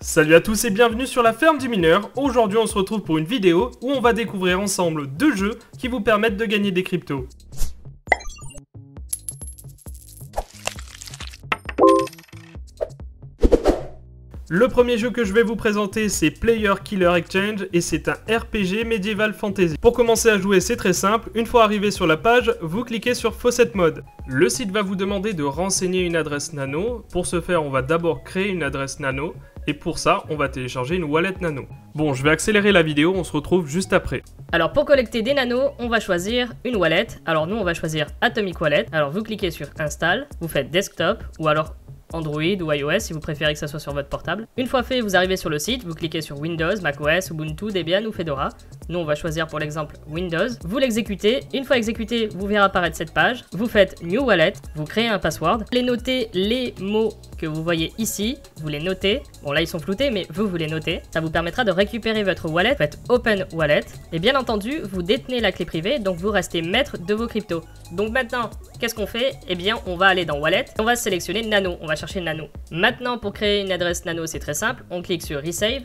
Salut à tous et bienvenue sur la ferme du mineur. Aujourd'hui on se retrouve pour une vidéo où on va découvrir ensemble deux jeux qui vous permettent de gagner des cryptos. Le premier jeu que je vais vous présenter c'est Player Killer Exchange et c'est un RPG Medieval Fantasy. Pour commencer à jouer c'est très simple, une fois arrivé sur la page, vous cliquez sur Faucet Mode. Le site va vous demander de renseigner une adresse nano. Pour ce faire on va d'abord créer une adresse nano et pour ça on va télécharger une wallet nano. Bon, je vais accélérer la vidéo, on se retrouve juste après. Alors pour collecter des nanos, on va choisir une wallet. Alors nous on va choisir Atomic Wallet. Alors vous cliquez sur Install, vous faites Desktop ou alors Android ou iOS si vous préférez que ça soit sur votre portable. Une fois fait, vous arrivez sur le site, vous cliquez sur Windows, macOS, Ubuntu, Debian ou Fedora. Nous on va choisir pour l'exemple Windows. Vous l'exécutez, une fois exécuté, vous verrez apparaître cette page. Vous faites New Wallet, vous créez un password. Vous notez les mots que vous voyez ici, vous les notez. Bon là ils sont floutés mais vous les notez. Ça vous permettra de récupérer votre wallet. Vous faites Open Wallet et bien entendu vous détenez la clé privée donc vous restez maître de vos cryptos. Donc maintenant qu'est-ce qu'on fait? Eh bien on va aller dans Wallet, on va sélectionner Nano, on va chercher Nano. Maintenant pour créer une adresse Nano c'est très simple, on clique sur Resave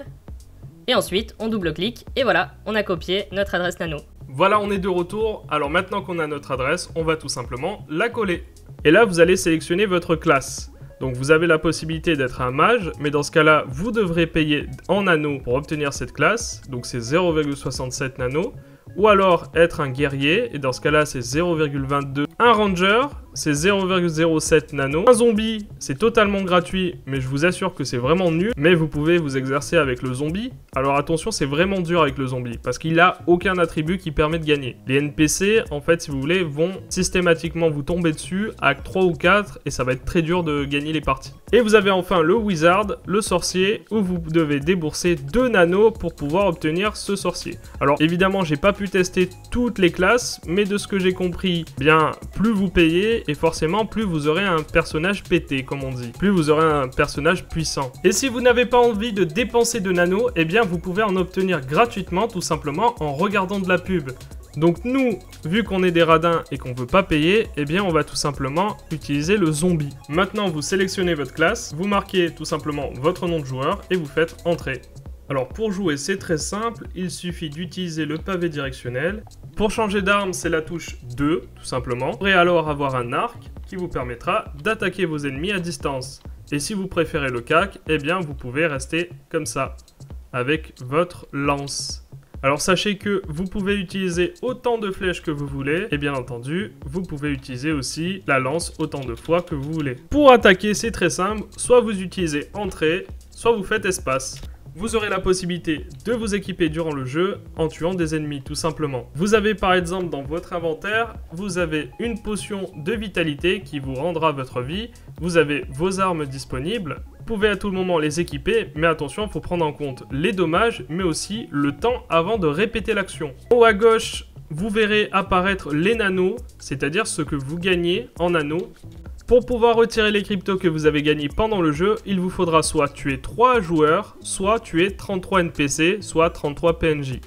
et ensuite on double-clique et voilà, on a copié notre adresse Nano. Voilà, on est de retour. Alors maintenant qu'on a notre adresse, on va tout simplement la coller. Et là vous allez sélectionner votre classe. Donc vous avez la possibilité d'être un mage, mais dans ce cas-là, vous devrez payer en nano pour obtenir cette classe, donc c'est 0,67 nano, ou alors être un guerrier, et dans ce cas-là c'est 0,22. Un ranger, c'est 0,07 nano. Un zombie, c'est totalement gratuit, mais je vous assure que c'est vraiment nul, mais vous pouvez vous exercer avec le zombie. Alors attention, c'est vraiment dur avec le zombie, parce qu'il n'a aucun attribut qui permet de gagner. Les NPC, en fait, si vous voulez, vont systématiquement vous tomber dessus à 3 ou 4, et ça va être très dur de gagner les parties. Et vous avez enfin le wizard, le sorcier, où vous devez débourser 2 nanos pour pouvoir obtenir ce sorcier. Alors évidemment, j'ai pas pu tester toutes les classes, mais de ce que j'ai compris, bien, plus vous payez, et forcément, plus vous aurez un personnage pété, comme on dit. Plus vous aurez un personnage puissant. Et si vous n'avez pas envie de dépenser de nanos, eh bien, vous pouvez en obtenir gratuitement, tout simplement, en regardant de la pub. Donc nous, vu qu'on est des radins et qu'on ne veut pas payer, eh bien on va tout simplement utiliser le zombie. Maintenant vous sélectionnez votre classe, vous marquez tout simplement votre nom de joueur et vous faites entrer. Alors pour jouer c'est très simple, il suffit d'utiliser le pavé directionnel. Pour changer d'arme c'est la touche 2 tout simplement. Vous pourrez alors avoir un arc qui vous permettra d'attaquer vos ennemis à distance. Et si vous préférez le cac, eh bien vous pouvez rester comme ça, avec votre lance. Alors sachez que vous pouvez utiliser autant de flèches que vous voulez et bien entendu vous pouvez utiliser aussi la lance autant de fois que vous voulez. Pour attaquer c'est très simple, soit vous utilisez entrée, soit vous faites espace. Vous aurez la possibilité de vous équiper durant le jeu en tuant des ennemis tout simplement. Vous avez par exemple dans votre inventaire, vous avez une potion de vitalité qui vous rendra votre vie. Vous avez vos armes disponibles. Vous pouvez à tout moment les équiper, mais attention, il faut prendre en compte les dommages, mais aussi le temps avant de répéter l'action. En haut à gauche, vous verrez apparaître les nanos, c'est-à-dire ce que vous gagnez en nanos. Pour pouvoir retirer les cryptos que vous avez gagnés pendant le jeu, il vous faudra soit tuer 3 joueurs, soit tuer 33 NPC, soit 33 PNJ.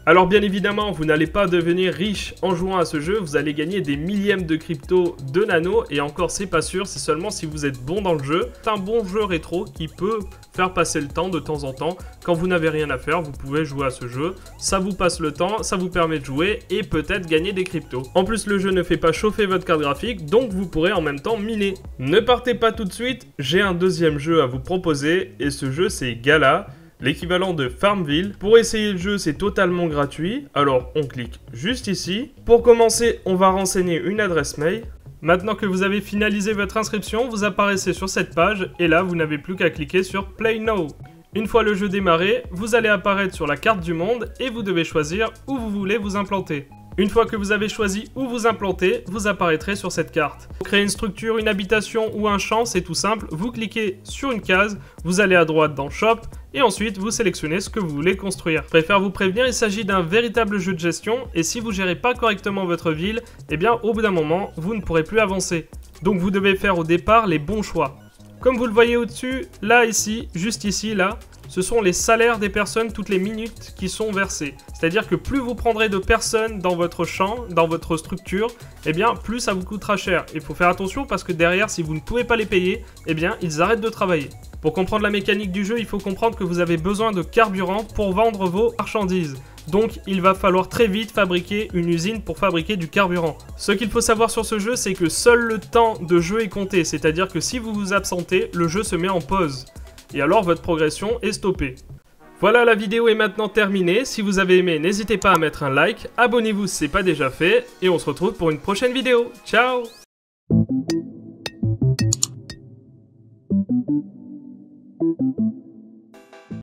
Alors bien évidemment, vous n'allez pas devenir riche en jouant à ce jeu, vous allez gagner des millièmes de cryptos de nano, et encore c'est pas sûr, c'est seulement si vous êtes bon dans le jeu. C'est un bon jeu rétro qui peut faire passer le temps de temps en temps. Quand vous n'avez rien à faire, vous pouvez jouer à ce jeu, ça vous passe le temps, ça vous permet de jouer et peut-être gagner des cryptos. En plus le jeu ne fait pas chauffer votre carte graphique, donc vous pourrez en même temps miner. Ne partez pas tout de suite, j'ai un deuxième jeu à vous proposer, et ce jeu c'est Gala. L'équivalent de Farmville. Pour essayer le jeu, c'est totalement gratuit. Alors, on clique juste ici. Pour commencer, on va renseigner une adresse mail. Maintenant que vous avez finalisé votre inscription, vous apparaissez sur cette page et là, vous n'avez plus qu'à cliquer sur Play Now. Une fois le jeu démarré, vous allez apparaître sur la carte du monde et vous devez choisir où vous voulez vous implanter. Une fois que vous avez choisi où vous implanter, vous apparaîtrez sur cette carte. Pour créer une structure, une habitation ou un champ, c'est tout simple. Vous cliquez sur une case, vous allez à droite dans Shop et ensuite vous sélectionnez ce que vous voulez construire. Je préfère vous prévenir, il s'agit d'un véritable jeu de gestion et si vous gérez pas correctement votre ville, eh bien au bout d'un moment, vous ne pourrez plus avancer. Donc vous devez faire au départ les bons choix. Comme vous le voyez au-dessus, là, ici, juste ici, là, ce sont les salaires des personnes toutes les minutes qui sont versées. C'est-à-dire que plus vous prendrez de personnes dans votre champ, dans votre structure, eh bien, plus ça vous coûtera cher. Il faut faire attention parce que derrière, si vous ne pouvez pas les payer, eh bien, ils arrêtent de travailler. Pour comprendre la mécanique du jeu, il faut comprendre que vous avez besoin de carburant pour vendre vos marchandises. Donc, il va falloir très vite fabriquer une usine pour fabriquer du carburant. Ce qu'il faut savoir sur ce jeu, c'est que seul le temps de jeu est compté. C'est-à-dire que si vous vous absentez, le jeu se met en pause. Et alors, votre progression est stoppée. Voilà, la vidéo est maintenant terminée. Si vous avez aimé, n'hésitez pas à mettre un like. Abonnez-vous si ce n'est pas déjà fait. Et on se retrouve pour une prochaine vidéo. Ciao! Thank you.